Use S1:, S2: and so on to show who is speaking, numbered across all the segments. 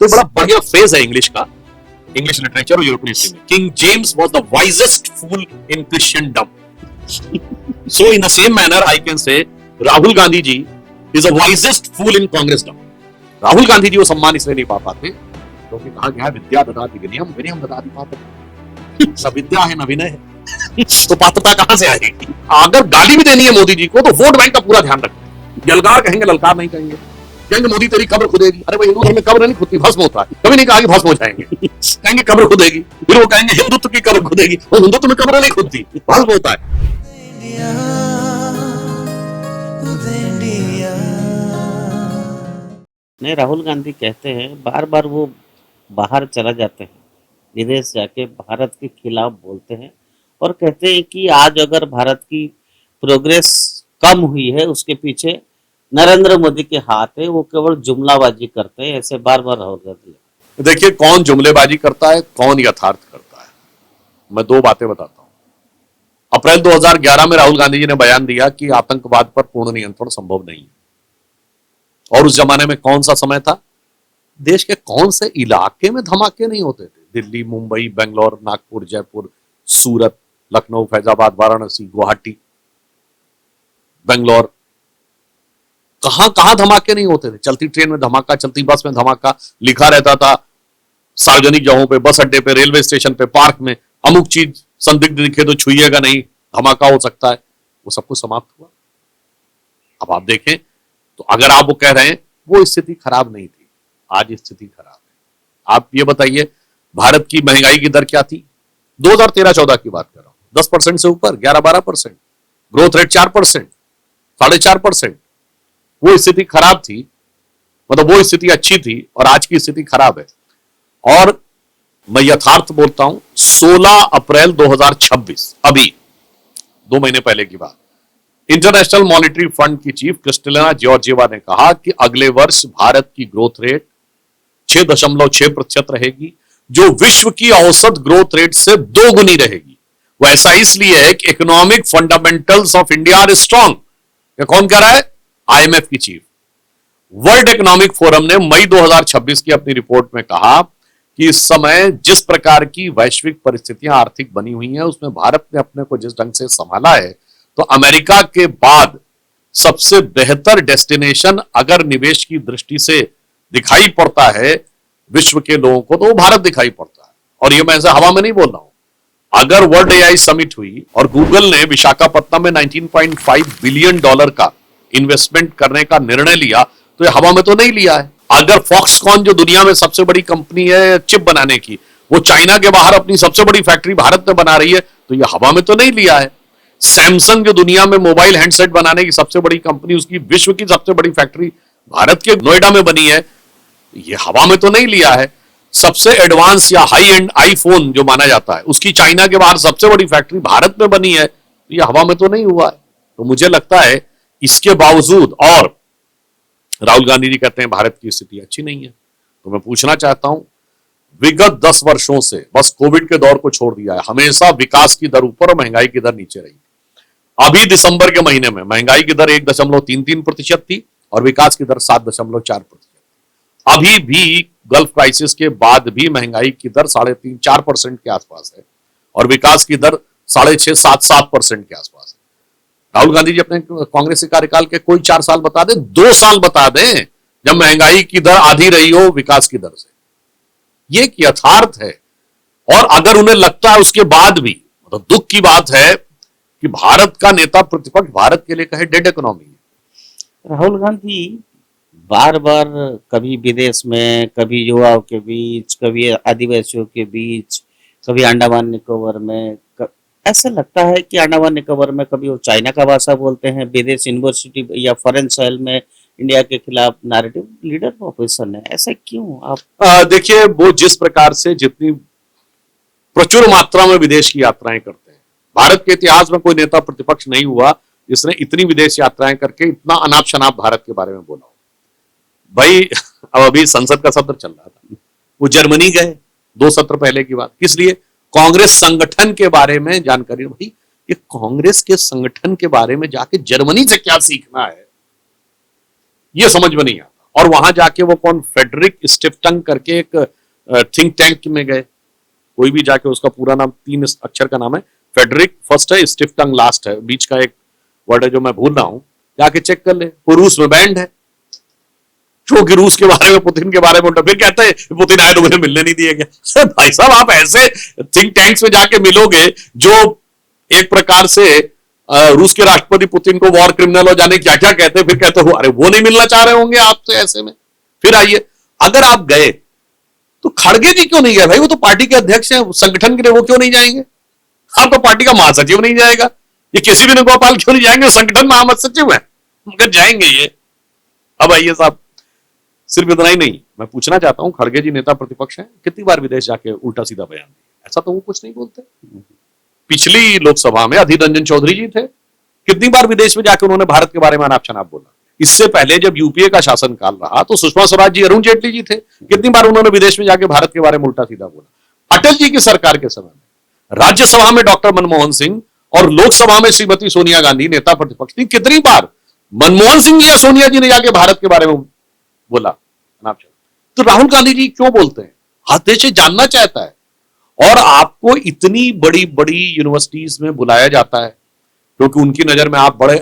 S1: तो बड़ा बढ़िया फ्रेज है इंग्लिश का, इंग्लिश लिटरेचर और यूरोपियन हिस्ट्री में, king James was the wisest fool in Christendom. So in the same manner I can say Rahul Gandhi ji is the wisest fool in Congressdom. Rahul Gandhi ji वो सम्मान इसलिए नहीं पा पाते क्योंकि कहा गया विद्या ददाति विनयम, विनयम ददाति पात्रता। न विद्या है न विनय है, तो पात्रता कहां से आएगी? अगर गाली भी देनी है मोदी जी को तो वोट बैंक का पूरा ध्यान रखें। यलगार कहेंगे, ललकार नहीं कहेंगे। कहेंगे मोदी तेरी कब्र खुदेगी, अरे भाई हिंदू धर्म में कब्र नहीं खुदती, भस्म होता है। कभी नहीं कहा कि भस्म हो जाएंगे, कहेंगे कब्र खुदेगी। फिर वो कहेंगे हिंदुत्व की कब्र खुदेगी, और हिंदुत्व में कब्र नहीं खुदती, भस्म होता है।
S2: नहीं, राहुल गांधी कहते हैं बार बार वो बाहर चला जाते हैं, विदेश जाके भारत के खिलाफ बोलते हैं और कहते हैं कि आज अगर भारत की प्रोग्रेस कम हुई है उसके पीछे नरेंद्र मोदी के हाथ है, वो केवल जुमलाबाजी करते हैं। ऐसे बार बार राहुल गांधी।
S1: देखिए कौन जुमलेबाजी करता है, कौन यथार्थ करता है। मैं दो बातें बताता हूं। अप्रैल 2011 में राहुल गांधी जी ने बयान दिया कि आतंकवाद पर पूर्ण नियंत्रण संभव नहीं है। और उस जमाने में कौन सा समय था? देश के कौन से इलाके में धमाके नहीं होते थे? दिल्ली, मुंबई, बेंगलोर, नागपुर, जयपुर, सूरत, लखनऊ, फैजाबाद, वाराणसी, गुवाहाटी, बेंगलोर, कहां कहां धमाके नहीं होते थे? चलती ट्रेन में धमाका, चलती बस में धमाका, लिखा रहता था सार्वजनिक जगहों पे, बस अड्डे पे, रेलवे स्टेशन पे, पार्क में, अमुक चीज संदिग्ध दिखे तो छुइएगा नहीं, धमाका हो सकता है। वो सब कुछ समाप्त हुआ। अब आप देखें तो अगर आप वो कह रहे हैं वो स्थिति खराब नहीं थी, आज स्थिति खराब है। आप ये बताइए भारत की महंगाई की दर क्या थी? 2013-14 की बात कर रहा हूं, 10% से ऊपर, 11-12%, ग्रोथ रेट 4%, 4.5%। वो स्थिति खराब थी, मतलब वो स्थिति अच्छी थी और आज की स्थिति खराब है। और मैं यथार्थ बोलता हूं, 16 अप्रैल 2026, अभी 2 महीने पहले की बात, इंटरनेशनल मॉनेटरी फंड की चीफ क्रिस्टलिना जॉर्जिएवा ने कहा कि अगले वर्ष भारत की ग्रोथ रेट 6.6% रहेगी, जो विश्व की औसत ग्रोथ रेट से 2 गुनी रहेगी। वो ऐसा इसलिए है कि economic fundamentals of India are strong. ये कौन कह रहा है? आईएमएफ की चीफ। वर्ल्ड इकोनॉमिक फोरम ने मई 2026 की अपनी रिपोर्ट में कहा कि इस समय जिस प्रकार की वैश्विक परिस्थितियां आर्थिक बनी हुई हैं, उसमें भारत ने अपने को जिस ढंग से संभाला है, तो अमेरिका के बाद सबसे बेहतर डेस्टिनेशन अगर निवेश की दृष्टि से दिखाई पड़ता है विश्व के लोगों को, तो वो भारत दिखाई पड़ता है। और ये मैं ऐसे हवा में नहीं बोल रहा हूं। अगर वर्ल्ड एआई समिट हुई और गूगल ने विशाखापट्टनम में $19.5 बिलियन का इन्वेस्टमेंट करने का निर्णय लिया, तो ये हवा में तो नहीं लिया है। अगर फॉक्सकॉन जो दुनिया में सबसे बड़ी कंपनी है चिप बनाने की, वो चाइना के बाहर अपनी सबसे बड़ी फैक्ट्री भारत में बना रही है, तो ये हवा में तो नहीं लिया है। सैमसंग जो दुनिया में मोबाइल हैंडसेट बनाने की सबसे बड़ी कंपनी, उसकी विश्व की सबसे बड़ी फैक्ट्री भारत के नोएडा में बनी है, ये हवा में तो नहीं लिया है। सबसे एडवांस या हाई एंड आईफोन जो माना जाता है, उसकी चाइना के बाहर सबसे बड़ी फैक्ट्री भारत में बनी है, तो ये हवा में तो नहीं हुआ है। तो मुझे लगता है इसके बावजूद, और राहुल गांधी जी कहते हैं भारत की स्थिति अच्छी नहीं है, तो मैं पूछना चाहता हूं, विगत 10 वर्षों से बस कोविड के दौर को छोड़ दिया है, हमेशा विकास की दर ऊपर और महंगाई की दर नीचे रही। अभी दिसंबर के महीने में महंगाई की दर 1.33% थी और विकास की दर 7.4%। अभी भी गल्फ क्राइसिस के बाद भी महंगाई की दर 3.5-4% के आसपास है और विकास की दर 6.5-7% के आसपास है। राहुल गांधी जी अपने कांग्रेस के कार्यकाल के कोई 4 साल बता दें, 2 साल बता दें जब महंगाई की दर आधी रही हो विकास की दर से। ये एक यथार्थ है। और अगर उन्हें लगता है उसके बाद भी, मतलब दुख की बात है कि भारत का नेता प्रतिपक्ष भारत के लिए कहे डेड इकोनॉमी है।
S2: राहुल गांधी बार बार कभी विदेश में, कभी युवाओं के बीच, कभी आदिवासियों के बीच, कभी अंडमान निकोबार में, ऐसा लगता है कि अंडमान निकोबार में कभी वो चाइना का भाषा बोलते हैं, विदेश यूनिवर्सिटी या फॉरेन सॉइल में इंडिया के खिलाफ नैरेटिव लीडर पोजीशन है। ऐसा क्यों? आप
S1: देखिए, वो जिस प्रकार से जितनी प्रचुर मात्रा में विदेश की यात्राएं करते हैं, भारत के इतिहास में कोई नेता प्रतिपक्ष नहीं हुआ जिसने इतनी विदेश यात्राएं करके इतना अनाप शनाप भारत के बारे में बोला हो। भाई अब अभी संसद का सत्र चल रहा था, वो जर्मनी गए 2 सत्र पहले की बात, किस लिए? कांग्रेस संगठन के बारे में जानकारी। भाई ये कांग्रेस के संगठन के बारे में जाके जर्मनी से क्या सीखना है, ये समझ में नहीं आता। और वहां जाके वो कौन फेडरिक स्टिफ्टन करके एक थिंक टैंक में गए, कोई भी जाके उसका पूरा नाम 3 अक्षर का नाम है, फेडरिक फर्स्ट है, स्टिफ्टन लास्ट है, बीच का एक वर्ड है जो मैं भूल रहा हूं, जाके चेक कर ले, वो रूस में बैंड है, क्योंकि रूस के बारे में पुतिन के बारे में उल्टा फिर कहते हैं पुतिन आए तो मुझे मिलने नहीं दिए गए। भाई साहब आप ऐसे थिंक टैंक्स में जाके मिलोगे जो एक प्रकार से रूस के राष्ट्रपति पुतिन को वॉर क्रिमिनल हो जाने क्या क्या कहते हैं, फिर कहते हो अरे वो नहीं मिलना चाह रहे होंगे आपसे ऐसे में। फिर आइए, अगर आप गए तो खड़गे जी क्यों नहीं गए भाई, वो तो पार्टी के अध्यक्ष हैं संगठन के लिए, वो क्यों नहीं जाएंगे? आपका पार्टी का महासचिव नहीं जाएगा, ये किसी भी गोपाल क्यों नहीं जाएंगे, संगठन महासचिव है, मगर जाएंगे ये। अब आइए साहब, सिर्फ इतना ही नहीं, मैं पूछना चाहता हूं, खड़गे जी नेता प्रतिपक्ष हैं, कितनी बार विदेश जाके उल्टा सीधा बयान दिया, ऐसा तो वो कुछ नहीं बोलते। पिछली लोकसभा में अधीर रंजन चौधरी जी थे, कितनी बार विदेश में जाकर उन्होंने भारत के बारे में अनाप शनाप बोला। इससे पहले जब यूपीए का शासनकाल रहा तो सुषमा स्वराज जी, अरुण जेटली जी थे, कितनी बार उन्होंने विदेश में जाके भारत के बारे में उल्टा सीधा बोला। अटल जी की सरकार के समय में राज्यसभा में डॉक्टर मनमोहन सिंह और लोकसभा में श्रीमती सोनिया गांधी नेता प्रतिपक्ष थी, कितनी बार मनमोहन सिंह जी या सोनिया जी ने जाके भारत के बारे में बोला अनाप शनाप। तो राहुल गांधी जी क्यों बोलते हैं? हर देश जानना चाहता है, और आपको इतनी बड़ी बड़ी यूनिवर्सिटीज में बुलाया जाता है क्योंकि उनकी नजर में आप बड़े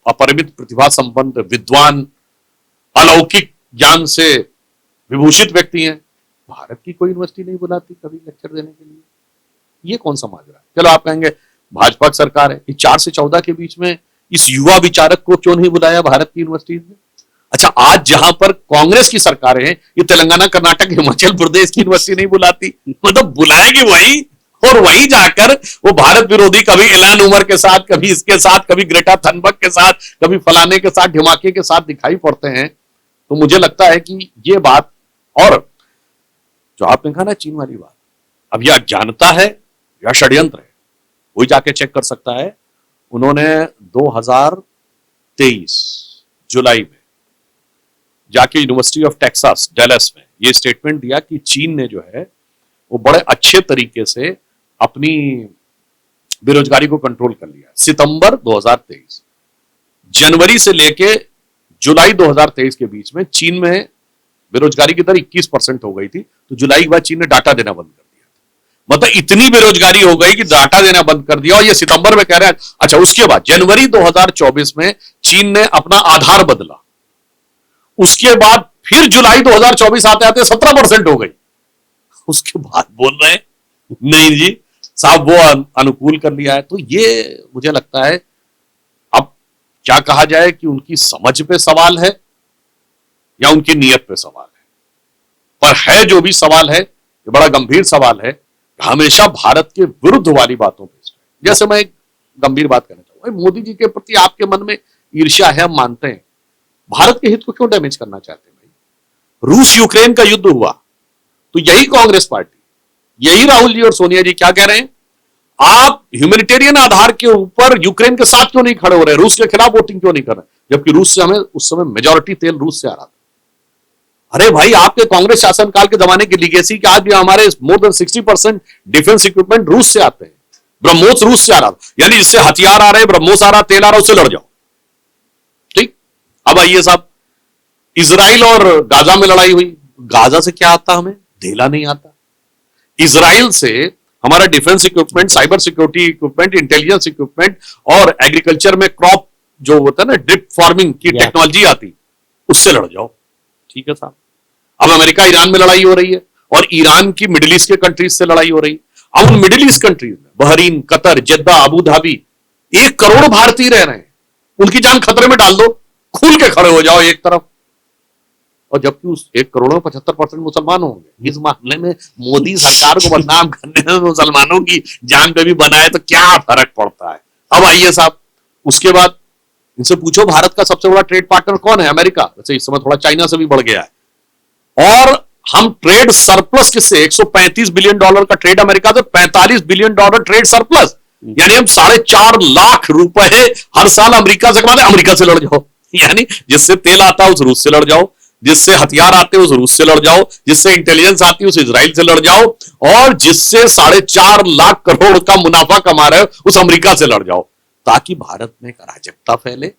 S1: अपरिमित प्रतिभा संपन्न, विद्वान, अलौकिक ज्ञान से विभूषित व्यक्ति हैं। भारत की कोई यूनिवर्सिटी नहीं बुलाती कभी लेक्चर देने के लिए, ये कौन सा माजरा है? चलो आप कहेंगे भाजपा की सरकार है, कि 4 से 14 के बीच में इस युवा विचारक को क्यों नहीं बुलाया भारत की यूनिवर्सिटीज में? अच्छा, आज जहां पर कांग्रेस की सरकार है, ये तेलंगाना, कर्नाटक, हिमाचल प्रदेश की यूनिवर्सिटी नहीं बुलाती, मतलब बुलाएगी वही, और वहीं जाकर वो भारत विरोधी, कभी इलान उमर के साथ, कभी इसके साथ, कभी ग्रेटा थनबर्ग के साथ, कभी फलाने के साथ, ढिमाके के साथ दिखाई पड़ते हैं। तो मुझे लगता है कि ये बात, और जो आपने कहा ना चीन वाली बात, अब यह अज्ञानता है या षड्यंत्र है, वही जाके चेक कर सकता है। उन्होंने 2023 जुलाई में जाके यूनिवर्सिटी ऑफ टेक्सास डैलस में ये स्टेटमेंट दिया कि चीन ने जो है वो बड़े अच्छे तरीके से अपनी बेरोजगारी को कंट्रोल कर लिया। सितंबर 2023, जनवरी से लेके जुलाई 2023 के बीच में चीन में बेरोजगारी की दर 21% हो गई थी, तो जुलाई के बाद चीन ने डाटा देना बंद कर दिया। मतलब इतनी बेरोजगारी हो गई कि डाटा देना बंद कर दिया, और ये सितंबर में कह रहे हैं। अच्छा, उसके बाद जनवरी 2024 में चीन ने अपना आधार बदला, उसके बाद फिर जुलाई 2024 आते आते 17% हो गई, उसके बाद बोल रहे हैं नहीं जी साहब वो अनुकूल कर लिया है। तो ये मुझे लगता है, अब क्या कहा जाए कि उनकी समझ पे सवाल है या उनकी नीयत पे सवाल है, पर है जो भी सवाल है, ये बड़ा गंभीर सवाल है। हमेशा भारत के विरुद्ध वाली बातों पे, जैसे मैं एक गंभीर बात कहना चाहूंगा, मोदी जी के प्रति आपके मन में ईर्ष्या है, हम मानते हैं, भारत के हित को क्यों डैमेज करना चाहते हैं भाई? रूस यूक्रेन का युद्ध हुआ तो यही कांग्रेस पार्टी, यही राहुल जी और सोनिया जी क्या कह रहे हैं, आप ह्यूमैनिटेरियन आधार के ऊपर यूक्रेन के साथ क्यों नहीं खड़े हो रहे, रूस के खिलाफ वोटिंग क्यों नहीं कर रहे, जबकि रूस से हमें उस समय मेजॉरिटी तेल रूस से आ रहा था। अरे भाई, आपके कांग्रेस शासनकाल के जमाने की लीगेसी कि आज भी हमारे मोर देन 60% डिफेंस इक्विपमेंट रूस से आते हैं, ब्रह्मोस रूस से आ रहा था, यानी जिससे हथियार आ रहे, ब्रह्मोस आ रहा, तेल आ रहा, उससे लड़ जाओ। ठीक, अब आइए साहब, इजराइल और गाजा में लड़ाई हुई, गाजा से क्या आता हमें, ढेला नहीं आता। इजराइल से हमारा defence equipment, cyber security equipment, intelligence equipment और एग्रीकल्चर में क्रॉप जो होता है ना, ड्रिप फार्मिंग की टेक्नोलॉजी आती, उससे लड़ जाओ। ठीक है साहब, अब अमेरिका ईरान में लड़ाई हो रही है, और ईरान की मिडिल ईस्ट के कंट्रीज से लड़ाई हो रही है। अब उन मिडिल ईस्ट कंट्रीज में Bahrain, Qatar, Jeddah, Abu Dhabi 1 crore भारतीय रह रहे हैं, उनकी जान खतरे में डाल दो, खुल के खड़े हो जाओ एक तरफ, और जबकि उस 1 करोड़ में 75% मुसलमान होंगे। इस मामले में मोदी सरकार को बदनाम करने में मुसलमानों की जान पे भी बनाए तो क्या फर्क पड़ता है। अब आइए साहब, उसके बाद इनसे पूछो भारत का सबसे बड़ा ट्रेड पार्टनर कौन है? अमेरिका। वैसे इस समय थोड़ा चाइना से भी बढ़ गया है, और हम ट्रेड सरप्लस किससे, $135 बिलियन का ट्रेड अमेरिका से, $45 बिलियन ट्रेड सरप्लस, यानी हम 4.5 लाख रुपए हर साल अमेरिका से कमाते, अमेरिका से लड़ जाओ। यानी जिससे तेल आता है उस रूस से लड़ जाओ, जिससे हथियार आते हैं उस रूस से लड़ जाओ, जिससे इंटेलिजेंस आती है उस इजराइल से लड़ जाओ, और जिससे 4.5 लाख करोड़ का मुनाफा कमा रहे हो उस अमेरिका से लड़ जाओ, ताकि भारत में एक अराजकता फैले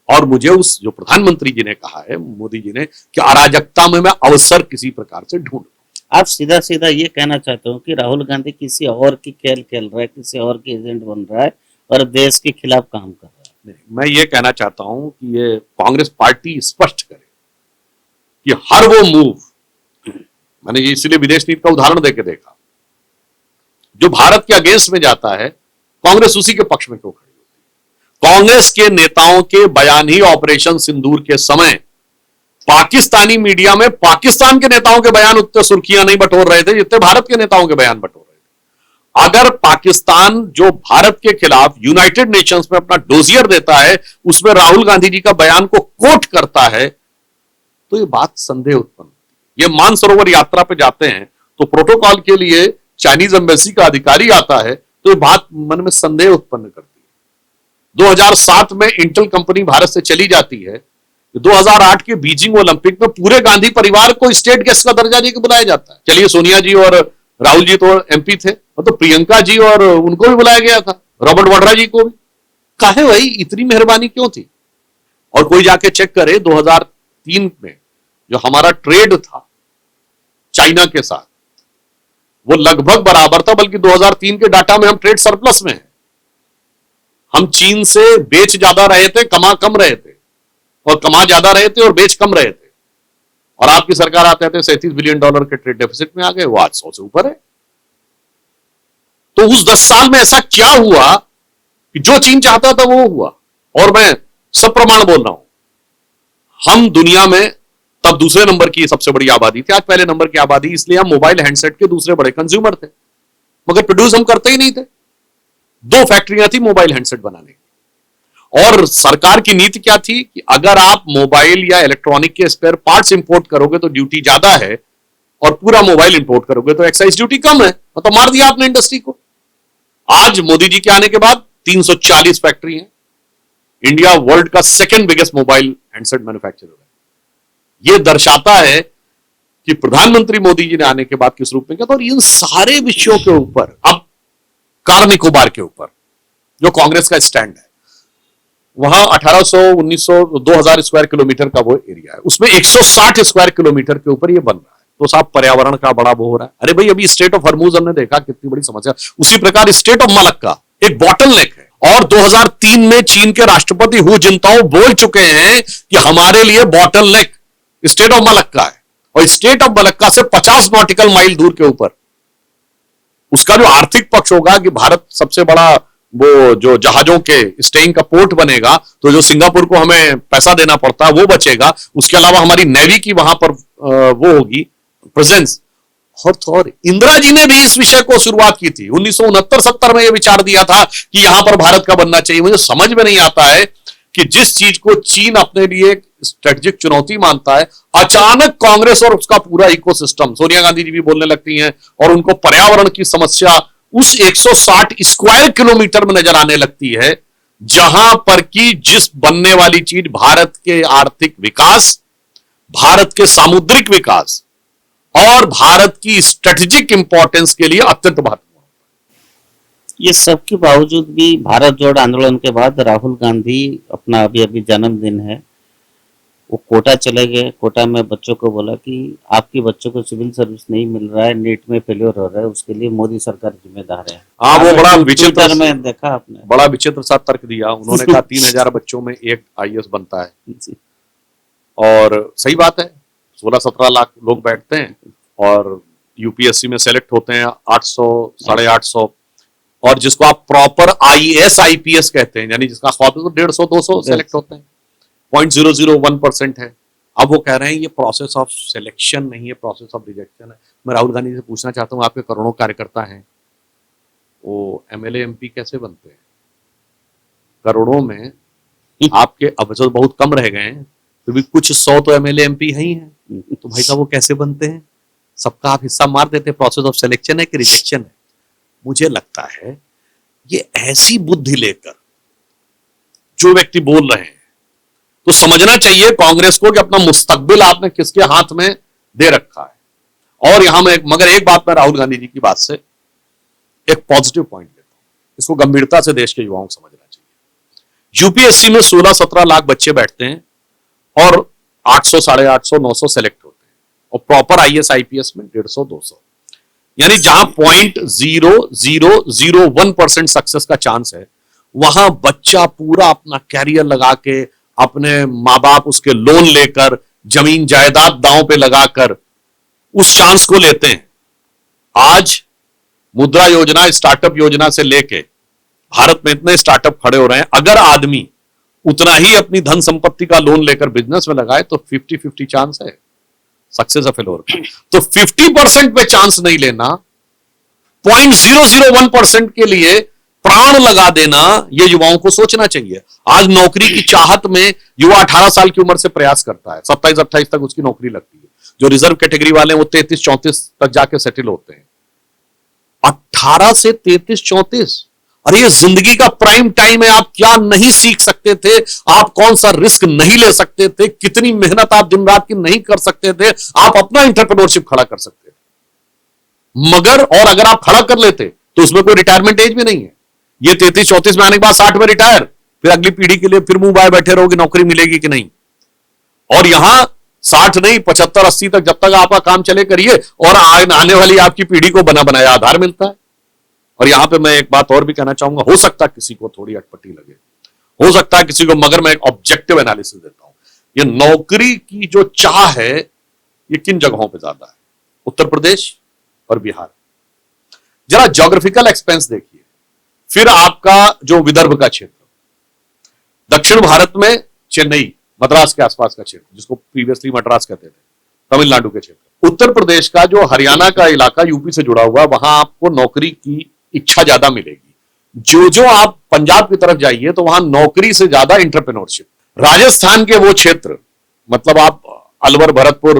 S1: और मुझे उस जो प्रधानमंत्री जी ने कहा है, मोदी जी ने, कि अराजकता में मैं अवसर किसी प्रकार से ढूंढ।
S2: आप सीधा सीधा ये कहना चाहते हो कि राहुल गांधी किसी और की खेल खेल रहा है, किसी और की एजेंट बन रहा है और देश के खिलाफ काम कर रहा है?
S1: नहीं, मैं ये कहना चाहता हूं कि ये कांग्रेस पार्टी स्पष्ट करे कि हर वो मूव, मैंने ये इसलिए विदेश नीति का उदाहरण देके देखा, जो भारत के अगेंस्ट में जाता है, कांग्रेस उसी के पक्ष में क्यों खड़ी होती है? कांग्रेस के नेताओं के बयान ही ऑपरेशन सिंदूर के समय पाकिस्तानी मीडिया में पाकिस्तान के नेताओं के बयान उतने सुर्खियां नहीं बटोर रहे थे जितने भारत के नेताओं के बयान बटोर रहे थे। अगर पाकिस्तान जो भारत के खिलाफ यूनाइटेड नेशंस में अपना डोजियर देता है, उसमें राहुल गांधी जी का बयान को कोट करता है, तो ये बात संदेह उत्पन्न। ये मानसरोवर यात्रा पे जाते हैं तो प्रोटोकॉल के लिए चाइनीज एम्बेसी का अधिकारी आता है, तो ये बात मन में संदेह उत्पन्न करती है। 2007 में इंटेल कंपनी भारत से चली जाती है, 2008 के बीजिंग ओलंपिक में पूरे गांधी परिवार को स्टेट गेस्ट का दर्जा देकर बुलाया जाता है। चलिए, सोनिया जी और राहुल जी तो एमपी थे, तो प्रियंका जी और उनको भी बुलाया गया था, रॉबर्ट वाड्रा जी को भी। काहे भाई, इतनी मेहरबानी क्यों थी? और कोई जाके चेक करे, 2003 में जो हमारा ट्रेड था चाइना के साथ, वो लगभग बराबर था, बल्कि 2003 के डाटा में हम ट्रेड सरप्लस में हैं। हम चीन से बेच ज्यादा रहे थे, कमा कम रहे थे, और कमा ज्यादा रहे थे और बेच कम रहे थे। और आपकी सरकार आते आते $37 बिलियन के ट्रेड डेफिसिट में आ गए, वो आज 100 से ऊपर है। तो उस 10 साल में ऐसा क्या हुआ कि जो चीन चाहता था वो हुआ? और मैं सब प्रमाण बोल रहा हूं, हम दुनिया में तब दूसरे नंबर की सबसे बड़ी आबादी थी, आज पहले नंबर की आबादी, इसलिए हम मोबाइल हैंडसेट के दूसरे बड़े कंज्यूमर थे, मगर प्रोड्यूस हम करते ही नहीं थे। 2 फैक्ट्रियां थी मोबाइल हैंडसेट बनाने की, और सरकार की नीति क्या थी कि अगर आप मोबाइल या इलेक्ट्रॉनिक के स्पेयर पार्ट्स इंपोर्ट करोगे तो ड्यूटी ज्यादा है, और पूरा मोबाइल इंपोर्ट करोगे तो एक्साइज ड्यूटी कम है। मतलब मार दिया आपने इंडस्ट्री को। आज मोदी जी के आने के बाद 340 फैक्ट्री हैं। इंडिया वर्ल्ड का 2nd biggest mobile handset manufacturer है। यह दर्शाता है कि प्रधानमंत्री मोदी जी ने आने के बाद किस रूप में किया। और इन सारे विषयों के ऊपर, अब कार निकोबार के ऊपर जो कांग्रेस का स्टैंड है, वहां 1800, 1900, 2000 स्क्वायर किलोमीटर का वो एरिया है, उसमें 160 स्क्वायर किलोमीटर के ऊपर ये बन रहा है। तो साहब, पर्यावरण का बड़ा वो हो रहा है। अरे भाई, अभी स्टेट ऑफ हरमुज हमने देखा, कितनी बड़ी समस्या। उसी प्रकार स्टेट ऑफ मलक्का एक बॉटल नेक है, और 2003 में चीन के राष्ट्रपति हु जिनताओ बोल चुके हैं कि हमारे लिए bottle neck state of Malacca है, और स्टेट ऑफ मलक्का से 50 नॉटिकल माइल दूर के ऊपर उसका जो आर्थिक पक्ष होगा कि भारत सबसे बड़ा वो जो जहाजों के स्टेइंग का पोर्ट बनेगा, तो जो सिंगापुर को हमें पैसा देना पड़ता है वो बचेगा। उसके अलावा हमारी नेवी की वहां पर वो होगी प्रेजेंस। और इंदिरा जी ने भी इस विषय को शुरुआत की थी, 1969-70 में यह विचार दिया था कि यहां पर भारत का बनना चाहिए। मुझे समझ में नहीं आता है कि जिस चीज को चीन अपने लिए एक स्ट्रेटेजिक चुनौती मानता है, अचानक कांग्रेस और उसका पूरा इकोसिस्टम, सोनिया गांधी जी भी बोलने लगती हैं, और उनको पर्यावरण की समस्या उस 160 स्क्वायर किलोमीटर में नजर आने लगती है, जहां पर कि जिस बनने वाली चीज भारत के आर्थिक विकास, भारत के सामुद्रिक विकास और भारत की स्ट्रेटेजिक इंपॉर्टेंस के लिए अत्यंत महत्वपूर्ण।
S2: ये सब के बावजूद भी भारत जोड़ आंदोलन के बाद राहुल गांधी, अपना अभी अभी जन्मदिन है, वो कोटा चले गए। कोटा में बच्चों को बोला कि आपके बच्चों को सिविल सर्विस नहीं मिल रहा है, नीट में फेलियर हो रहा है, उसके लिए मोदी सरकार जिम्मेदार है।
S1: हाँ, वो बड़ा विचित्र
S2: में देखा आपने,
S1: बड़ा विचित्र सा तर्क दिया उन्होंने। कहा 3000 बच्चों में एक IAS बनता है, और सही बात है, 16-17 लाख लोग बैठते हैं और यूपीएससी में सेलेक्ट होते हैं 800, 850, और जिसको आप प्रॉपर IAS IPS कहते हैं, यानी जिसका ख्वाब है, तो 150-200 सेलेक्ट होते हैं। 0.001% है। अब वो कह रहे हैं ये प्रोसेस ऑफ सिलेक्शन नहीं है, प्रोसेस ऑफ रिजेक्शन है। मैं राहुल गांधी से पूछना चाहता हूं, आपके करोड़ों कार्यकर्ता हैं, वो MLA MP कैसे बनते हैं? करोड़ों में आपके अब तो बहुत कम रह गए हैं, तो भी कुछ 100 तो MLA MP ही हैं, तो भाई साहब वो कैसे बनते हैं? सबका आप हिस्सा मार देते हैं। प्रोसेस ऑफ सिलेक्शन है कि रिजेक्शन है? मुझे लगता है ये ऐसी बुद्धि लेकर जो व्यक्ति बोल रहे हैं, तो समझना चाहिए कांग्रेस को कि अपना मुस्तकबिल आपने किसके हाथ में दे रखा है। और यहां मैं मगर एक बात मैं राहुल गांधी जी की बात से एक पॉजिटिव पॉइंट लेता हूं, इसको गंभीरता से देश के युवाओं को समझना चाहिए। यूपीएससी में 16-17 लाख बच्चे बैठते हैं और 800, 850, 900 सेलेक्ट होते हैं, और प्रॉपर आईएएस आईपीएस में 150, 200, यानी जहां 0.0001% सक्सेस का चांस है, वहां बच्चा पूरा अपना कैरियर लगा के, अपने माँ बाप उसके लोन लेकर, जमीन जायदाद दांव पे लगाकर उस चांस को लेते हैं। आज मुद्रा योजना, स्टार्टअप योजना से लेके भारत में इतने स्टार्टअप खड़े हो रहे हैं, अगर आदमी उतना ही अपनी धन संपत्ति का लोन लेकर बिजनेस में लगाए तो 50-50 चांस है सक्सेस या फेलोर का। तो 50% पे चांस नहीं लेना, 0.001% के लिए प्राण लगा देना, ये युवाओं को सोचना चाहिए। आज नौकरी की चाहत में युवा 18 साल की उम्र से प्रयास करता है, 27-28 तक उसकी नौकरी लगती है। जो रिजर्व कैटेगरी वाले हैं वो 33-34 तक जाके सेटल होते हैं। 18 से 33-34, अरे ये जिंदगी का प्राइम टाइम है। आप क्या नहीं सीख सकते थे, आप कौन सा रिस्क नहीं ले सकते थे, कितनी मेहनत आप दिन रात की नहीं कर सकते थे, आप अपना एंटरप्रेन्योरशिप खड़ा कर सकते थे। मगर और अगर आप खड़ा कर लेते तो उसमें कोई रिटायरमेंट एज भी नहीं है। ये 33-34 में आने के बाद 60 में रिटायर, फिर अगली पीढ़ी के लिए फिर मुंह बाय बैठे रहोगे नौकरी मिलेगी कि नहीं। और यहां 60 नहीं, 75-80 तक जब तक आपका काम चले करिए, और आने वाली आपकी पीढ़ी को बना बनाया आधार मिलता है। और यहां पे मैं एक बात और भी कहना चाहूंगा, हो सकता है किसी को थोड़ी अटपटी लगे, हो सकता है किसी को, मगर मैं एक ऑब्जेक्टिव एनालिसिस देता हूं। ये नौकरी की जो चाह है ये किन जगहों पे ज्यादा है? उत्तर प्रदेश और बिहार। जरा ज्योग्राफिकल एक्सपेंस देखिए, फिर आपका जो विदर्भ का क्षेत्र, दक्षिण भारत में चेन्नई, मद्रास के आसपास का क्षेत्र जिसको प्रीवियसली मद्रास कहते थे, तमिलनाडु के क्षेत्र, उत्तर प्रदेश का जो हरियाणा का इलाका यूपी से जुड़ा हुआ, वहां आपको नौकरी की इच्छा ज्यादा मिलेगी। जो आप पंजाब की तरफ जाइए तो वहां नौकरी से ज्यादा एंटरप्रेन्योरशिप। राजस्थान के वो क्षेत्र, मतलब आप अलवर, भरतपुर,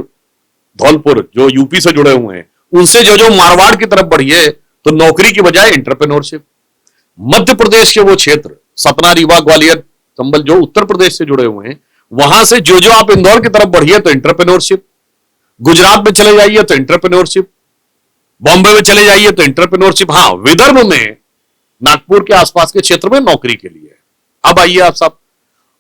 S1: धौलपुर जो यूपी से जुड़े हुए हैं, उनसे जो मारवाड़ की तरफ बढ़िए तो नौकरी की बजाय एंटरप्रेन्योरशिप। मध्य प्रदेश के वो क्षेत्र, सतना, रीवा, ग्वालियर, चंबल जो उत्तर प्रदेश से जुड़े हुए हैं, वहां से जो आप इंदौर की तरफ बढ़िए तो एंटरप्रेन्योरशिप। गुजरात में चले जाइए तो एंटरप्रेन्योरशिप, बॉम्बे में चले जाइए तो एंटरप्रेन्योरशिप। हाँ, विदर्भ में, नागपुर के आसपास के क्षेत्र में नौकरी के लिए। अब आइए आप सब,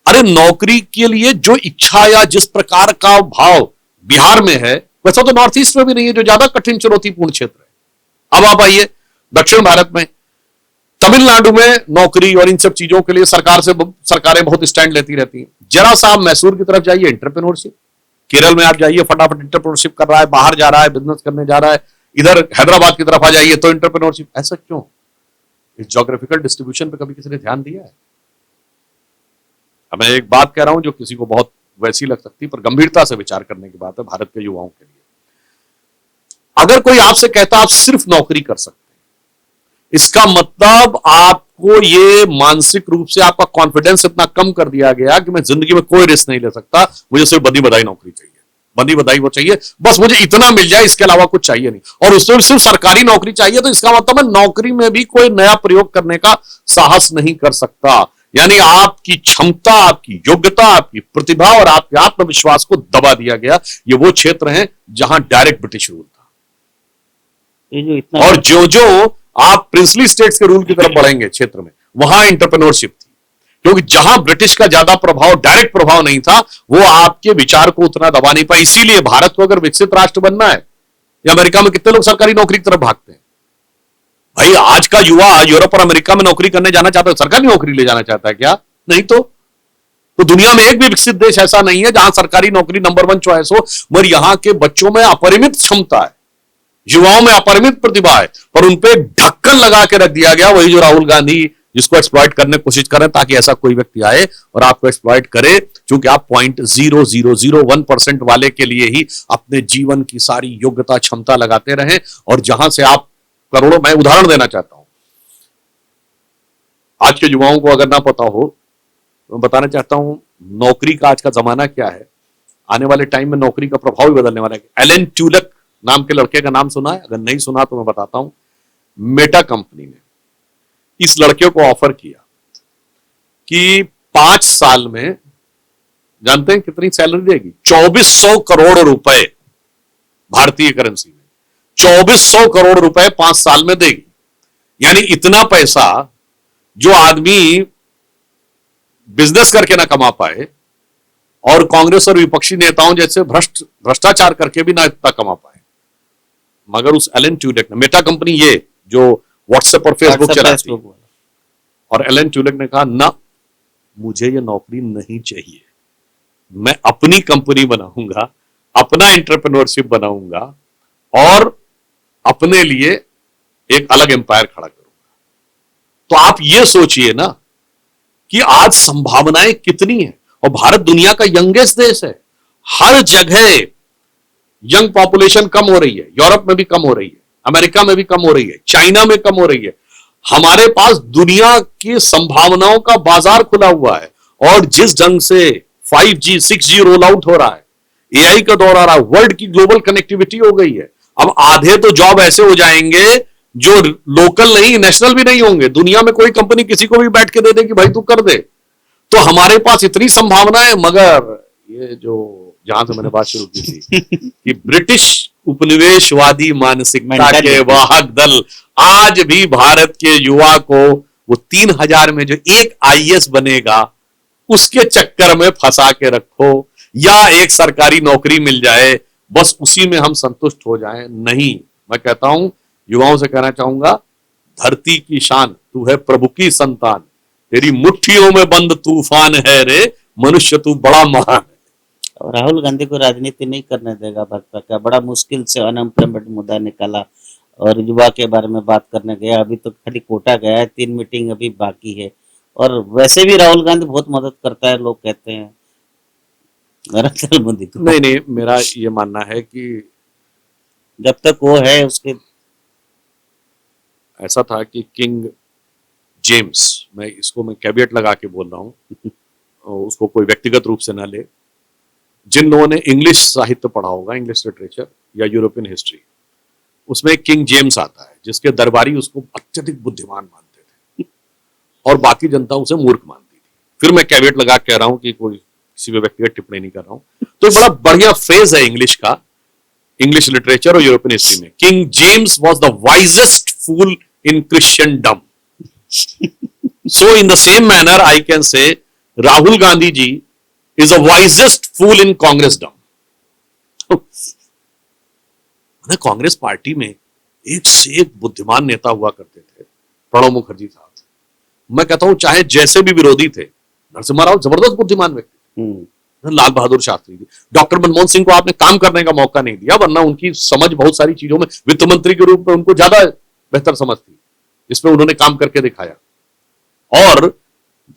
S1: अरे नौकरी के लिए जो इच्छा या जिस प्रकार का भाव बिहार में है, वैसा तो नॉर्थ ईस्ट में भी नहीं है, जो ज्यादा कठिन चुनौतीपूर्ण क्षेत्र है। अब आप आइए दक्षिण भारत में, तमिलनाडु में नौकरी और इन सब चीजों के लिए सरकारें बहुत स्टैंड लेती रहती हैं। जरा सा आप मैसूर की तरफ जाइए, एंटरप्रेन्योरशिप। केरल में आप जाइए, फटाफट एंटरप्रेन्योरशिप कर रहा है, बाहर जा रहा है, बिजनेस करने जा रहा है। इधर हैदराबाद की तरफ आ जाइए तो एंटरप्रेन्योरशिप। ऐसा क्यों? इस ज्योग्राफिकल डिस्ट्रीब्यूशन पे कभी किसी ने ध्यान दिया है? अब मैं एक बात कह रहा हूं जो किसी को बहुत वैसी लग सकती है, पर गंभीरता से विचार करने की बात है भारत के युवाओं के लिए। अगर कोई आपसे कहता आप सिर्फ नौकरी कर सकते हैं, इसका मतलब आपको ये मानसिक रूप से आपका कॉन्फिडेंस इतना कम कर दिया गया कि मैं जिंदगी में कोई रिस्क नहीं ले सकता, मुझे सिर्फ बंदी बधाई नौकरी चाहिए, बंदी बधाई वो चाहिए, बस मुझे इतना मिल जाए, इसके अलावा कुछ चाहिए नहीं, और उसमें सिर्फ सरकारी नौकरी चाहिए। तो इसका मतलब मैं नौकरी में भी कोई नया प्रयोग करने का साहस नहीं कर सकता। यानी आपकी क्षमता, आपकी योग्यता, आपकी प्रतिभा और आपके आत्मविश्वास को दबा दिया गया। ये वो क्षेत्र हैं जहां डायरेक्ट ब्रिटिश रूल था।
S2: ये जो इतना,
S1: और जो आप प्रिंसली स्टेट्स के रूल की तरफ बढ़ेंगे क्षेत्र में, वहां एंटरप्रेन्योरशिप थी, क्योंकि जहां ब्रिटिश का ज्यादा प्रभाव, डायरेक्ट प्रभाव नहीं था, वो आपके विचार को उतना दबा नहीं पाया। इसीलिए भारत को अगर विकसित राष्ट्र बनना है, या अमेरिका में कितने लोग सरकारी नौकरी की तरफ भागते हैं? भाई आज का युवा यूरोप और अमेरिका में नौकरी करने जाना चाहता है, सरकारी नौकरी ले जाना चाहता है क्या? नहीं तो दुनिया में एक भी विकसित देश ऐसा नहीं है जहां सरकारी नौकरी नंबर 1 चॉइस हो। मगर यहां के बच्चों में अपरिमित क्षमता है, युवाओं में अपरिमित प्रतिभा है, पर उनपे ढक्कन लगा के रख दिया गया। वही जो राहुल गांधी जिसको एक्सप्लॉइट करने की कोशिश करें, ताकि ऐसा कोई व्यक्ति आए और आपको एक्सप्लॉइट करे, क्योंकि आप 0.0001% वाले के लिए ही अपने जीवन की सारी योग्यता, क्षमता लगाते रहें, और जहां से आप करोड़ों, मैं उदाहरण देना चाहता हूं, आज के युवाओं को अगर ना पता हो तो मैं बताना चाहता हूं नौकरी का आज का जमाना क्या है। आने वाले टाइम में नौकरी का प्रभाव भी बदलने वाला है। एलन ट्यूलिक नाम के लड़के का नाम सुना है? अगर नहीं सुना तो मैं बताता हूं। मेटा कंपनी ने इस लड़के को ऑफर किया कि 5 साल में, जानते हैं कितनी सैलरी देगी? 2400 करोड़ रुपए भारतीय करेंसी में, 2400 करोड़ रुपए 5 साल में देगी। यानी इतना पैसा जो आदमी बिजनेस करके ना कमा पाए और कांग्रेस और विपक्षी नेताओं जैसे भ्रष्टाचार करके भी ना इतना कमा पाए, मगर उस एलन ट्यूलिक ने, मेटा कंपनी ये जो व्हाट्सएप और फेसबुक चलाती है, और एलन ट्यूलिक ने कहा ना, मुझे ये नौकरी नहीं चाहिए, मैं अपनी कंपनी बनाऊंगा, अपना एंटरप्रेन्योरशिप बनाऊंगा और अपने लिए एक अलग एम्पायर खड़ा करूंगा। तो आप ये सोचिए ना कि आज संभावनाएं कितनी हैं, और भारत दुनिया का यंगेस्ट देश है, हर जगह यंग पॉपुलेशन कम हो रही है, यूरोप में भी कम हो रही है, अमेरिका में भी कम हो रही है, चाइना में कम हो रही है। हमारे पास दुनिया की संभावनाओं का बाजार खुला हुआ है, और जिस ढंग से 5G 6G रोल आउट हो रहा है, एआई का दौर आ रहा है, वर्ल्ड की ग्लोबल कनेक्टिविटी हो गई है। अब आधे तो जॉब ऐसे हो जाएंगे जो लोकल नहीं, नेशनल भी नहीं होंगे, दुनिया में कोई कंपनी किसी को भी बैठ के दे दे कि भाई तू कर दे। तो हमारे पास इतनी संभावना है, मगर ये जो जहां से मैंने बात शुरू की थी कि ब्रिटिश उपनिवेशवादी मानसिकता के वाहक दल आज भी भारत के युवा को वो 3000 में जो एक आईएएस बनेगा उसके चक्कर में फंसा के रखो, या एक सरकारी नौकरी मिल जाए बस उसी में हम संतुष्ट हो जाएं। नहीं, मैं कहता हूं, युवाओं से कहना चाहूंगा, धरती की शान तू है, प्रभु की संतान, तेरी मुट्ठियों में बंद तूफान है रे, मनुष्य तू बड़ा महान है।
S2: और राहुल गांधी को राजनीति नहीं करने देगा भाजपा का, बड़ा मुश्किल से अनएम्प्लॉयमेंट मुद्दा निकाला और युवा के बारे में बात करने गया। अभी तो खाली कोटा गया है, 3 मीटिंग अभी बाकी है, और वैसे भी राहुल गांधी बहुत मदद करता है, लोग कहते हैं नरेंद्र मोदी को।
S1: नहीं, मेरा ये मानना है कि
S2: जब तक वो है उसके,
S1: ऐसा था कि किंग जेम्स, मैं कैवियट लगा के बोल रहा हूं, उसको कोई व्यक्तिगत रूप से ना ले, जिन लोगों ने इंग्लिश साहित्य पढ़ा होगा, इंग्लिश लिटरेचर या यूरोपियन हिस्ट्री, उसमें किंग जेम्स आता है जिसके दरबारी उसको अत्यधिक बुद्धिमान मानते थे और बाकी जनता उसे मूर्ख मानती थी। फिर मैं कैवियट लगा कह रहा हूं कि कोई किसी पे व्यक्तिगत टिप्पणी नहीं कर रहा हूं। तो बड़ा बढ़िया फ्रेज है इंग्लिश का, इंग्लिश लिटरेचर और यूरोपियन हिस्ट्री में, king James was the wisest fool in Christendom. So in the same manner I can say Rahul Gandhi ji is the wisest fool in Congressdom. Congress party में एक से एक बुद्धिमान नेता हुआ करते थे, प्रणब मुखर्जी साहब, मैं कहता हूं चाहे जैसे भी विरोधी थे, नरसिम्हा राव जबरदस्त बुद्धिमान व्यक्ति, लाल बहादुर शास्त्री जी, डॉक्टर मनमोहन सिंह को आपने काम करने का मौका नहीं दिया, वरना उनकी समझ बहुत सारी चीजों में, वित्त मंत्री के रूप में उनको ज्यादा बेहतर समझ थी, जिसमें उन्होंने काम करके दिखाया। और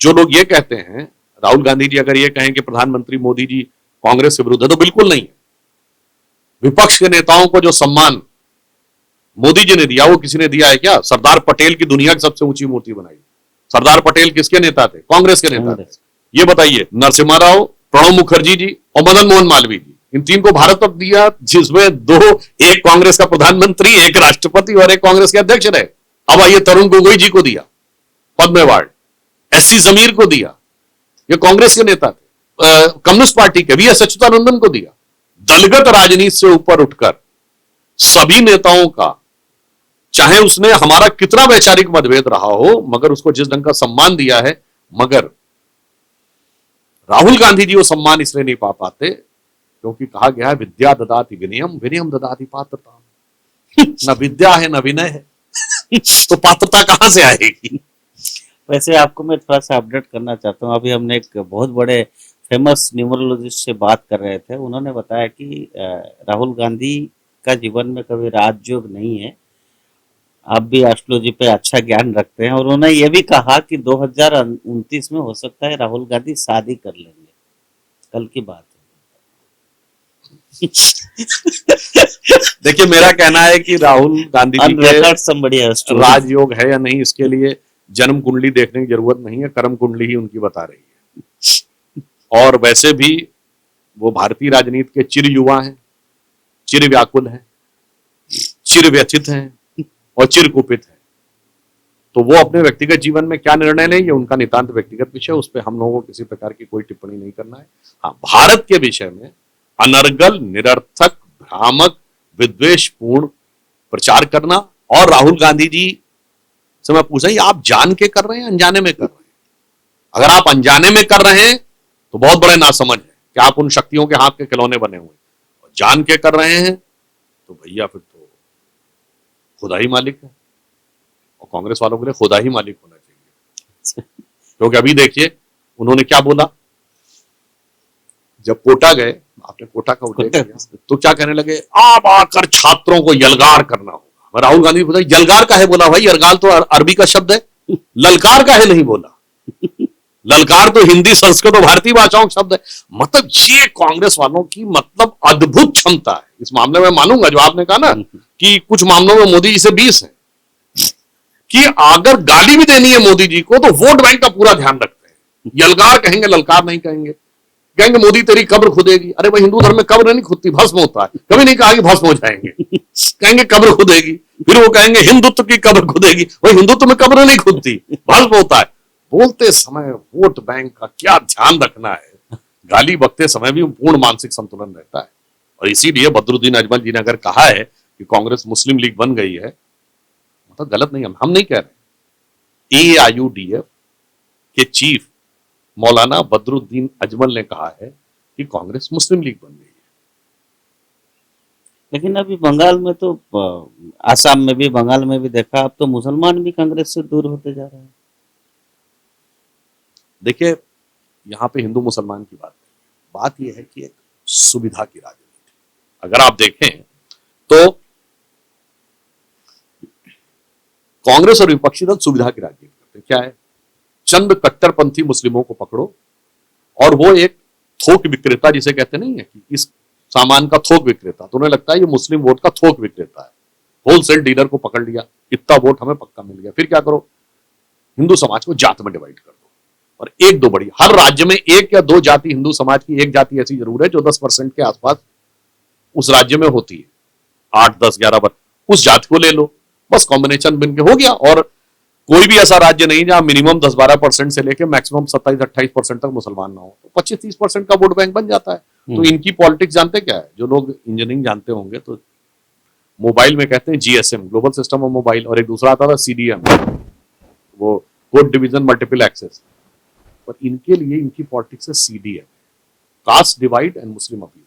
S1: जो लोग ये कहते हैं, राहुल गांधी जी अगर ये कहें कि प्रधानमंत्री मोदी जी कांग्रेस के विरुद्ध है, तो बिल्कुल नहीं है। विपक्ष के नेताओं को जो सम्मान मोदी जी ने दिया, वो किसी ने दिया है क्या? सरदार पटेल की दुनिया की सबसे ऊंची मूर्ति बनाई। सरदार पटेल किसके नेता थे? कांग्रेस के नेता थे। ये बताइए, नरसिम्हा राव, प्रणब मुखर्जी जी और मदन मोहन मालवीय जी, इन तीन को भारत रत्न दिया, जिसमें एक कांग्रेस का प्रधानमंत्री, एक राष्ट्रपति और एक कांग्रेस के अध्यक्ष रहे। अब आइए, तरुण गोगोई जी को दिया पद्म अवार्ड, एससी जमीर को दिया, ये कांग्रेस के नेता थे। कम्युनिस्ट पार्टी के वीएस अच्युतानंदन को दिया। दलगत राजनीति से ऊपर उठकर सभी नेताओं का, चाहे उसने हमारा कितना वैचारिक मतभेद रहा हो, मगर उसको जिस ढंग का सम्मान दिया है, मगर राहुल गांधी जी वो सम्मान इसलिए नहीं पा पाते क्योंकि कहा गया है विद्या ददाति विनयम, विनयम ददाति पात्रता। न विद्या है न विनय है, तो पात्रता कहां से आएगी?
S2: वैसे आपको मैं थोड़ा सा अपडेट करना चाहता हूँ। अभी हमने एक बहुत बड़े फेमस न्यूमरोलॉजिस्ट से बात कर रहे थे, उन्होंने बताया कि राहुल गांधी का जीवन में कभी राजयोग नहीं है। आप भी एस्ट्रोलॉजी पे अच्छा ज्ञान रखते हैं, और उन्होंने ये भी कहा कि 2029 में हो सकता है राहुल गांधी शादी कर लेंगे। कल की बात है।
S1: देखिए, मेरा कहना है कि राहुल गांधी जी के राजयोग है या नहीं, इसके लिए जन्म कुंडली देखने की जरूरत नहीं है, कर्म कुंडली ही उनकी बता रही है। और वैसे भी वो भारतीय राजनीति के चिर युवा हैं, चिर व्याकुल हैं, चिर व्यथित हैं और चिर कुपित हैं। तो वो अपने व्यक्तिगत जीवन में क्या निर्णय लें, ये उनका नितांत व्यक्तिगत विषय, उस पर हम लोगों को किसी प्रकार की कोई टिप्पणी नहीं करना है। हाँ, भारत के विषय में अनर्गल, निरर्थक, भ्रामक, विद्वेषपूर्ण प्रचार करना, और राहुल गांधी जी से मैं पूछा, आप जान के कर रहे हैं, अनजाने में कर रहे हैं? अगर आप अनजाने में कर रहे हैं तो बहुत बड़े नासमझ है कि आप उन शक्तियों के हाथ के खिलौने बने हुए हैं। और जान के कर रहे हैं तो भैया फिर तो खुदा ही मालिक है, और कांग्रेस वालों के लिए खुदा ही मालिक होना चाहिए। क्योंकि अभी देखिए उन्होंने क्या बोला, जब कोटा गए, आपने कोटा का उल्लेख किया, तो क्या कहने लगे, आप आकर छात्रों को यलगार करना होगा। राहुल गांधी बोला यलगार का है, बोला भाई यलगार तो अरबी का शब्द है, ललकार का है नहीं बोला। ललकार तो हिंदी संस्कृत और भारतीय भाषाओं का शब्द है। मतलब ये कांग्रेस वालों की मतलब अद्भुत क्षमता है इस मामले में। मानूंगा जो आपने कहा ना कि कुछ मामलों में मोदी जी से 20 है, कि अगर गाली भी देनी है मोदी जी को तो वोट बैंक का पूरा ध्यान रखते हैं। यलगार कहेंगे, ललकार नहीं कहेंगे। कहेंगे मोदी तेरी कब्र खुदेगी, अरे भाई हिंदू धर्म में कब्र नहीं खुदती, भस्म होता है। कभी नहीं कहा कि भस्म हो जाएंगे, कहेंगे कब्र खुदेगी। फिर वो कहेंगे हिंदुत्व की कब्र खुदेगी, भाई हिंदुत्व में कब्र नहीं खुदती, भस्म होता है। बोलते समय वोट बैंक का क्या ध्यान रखना है, गाली बकते समय भी पूर्ण मानसिक संतुलन रहता है। और इसीलिए बदरुद्दीन अजमल जी ने अगर कहा है कि कांग्रेस मुस्लिम लीग बन गई है, तो गलत नहीं, हम नहीं कह रहे। AIUDF के चीफ मौलाना बदरुद्दीन अजमल ने कहा है कि कांग्रेस मुस्लिम लीग बन गई है।
S2: लेकिन अभी बंगाल में तो आसाम में भी, बंगाल में भी देखा, अब तो मुसलमान भी कांग्रेस से दूर होते जा रहे हैं।
S1: देखिए यहां पे हिंदू मुसलमान की बात नहीं, बात यह है कि एक सुविधा की राजनीति। अगर आप देखें तो कांग्रेस और विपक्षी दल सुविधा की राजनीति करते। क्या है, चंद कट्टरपंथी मुस्लिमों को पकड़ो और वो एक थोक विक्रेता जिसे कहते नहीं है कि इस सामान का थोक विक्रेता, तो उन्हें लगता है ये मुस्लिम वोट का थोक विक्रेता है। होलसेल डीलर को पकड़ लिया, इतना वोट हमें पक्का मिल गया। फिर क्या करो, हिंदू समाज को जात में डिवाइड कर दो, और एक दो बड़ी, हर राज्य में एक या दो जाति, हिंदू समाज की एक जाति ऐसी जरूर है जो 10% के आसपास उस राज्य में होती है, 8, 10, 11, उस जाति को ले लो, बस कॉम्बिनेशन बन के हो गया। और कोई भी ऐसा राज्य नहीं जहां मिनिमम 10-12% से लेकर मैक्सिमम 27-28% तक मुसलमान ना हो, तो 25-30% का वोट बैंक बन जाता है। तो इनकी पॉलिटिक्स जानते क्या है, जो लोग इंजीनियरिंग जानते होंगे तो मोबाइल में कहते हैं GSM, global system of mobile, और एक दूसरा आता था CDM, वो कोड डिवीजन मल्टीपल एक्सेस। पर इनके लिए इनकी पॉलिटिक्स है CDM, caste divide and Muslim appeal.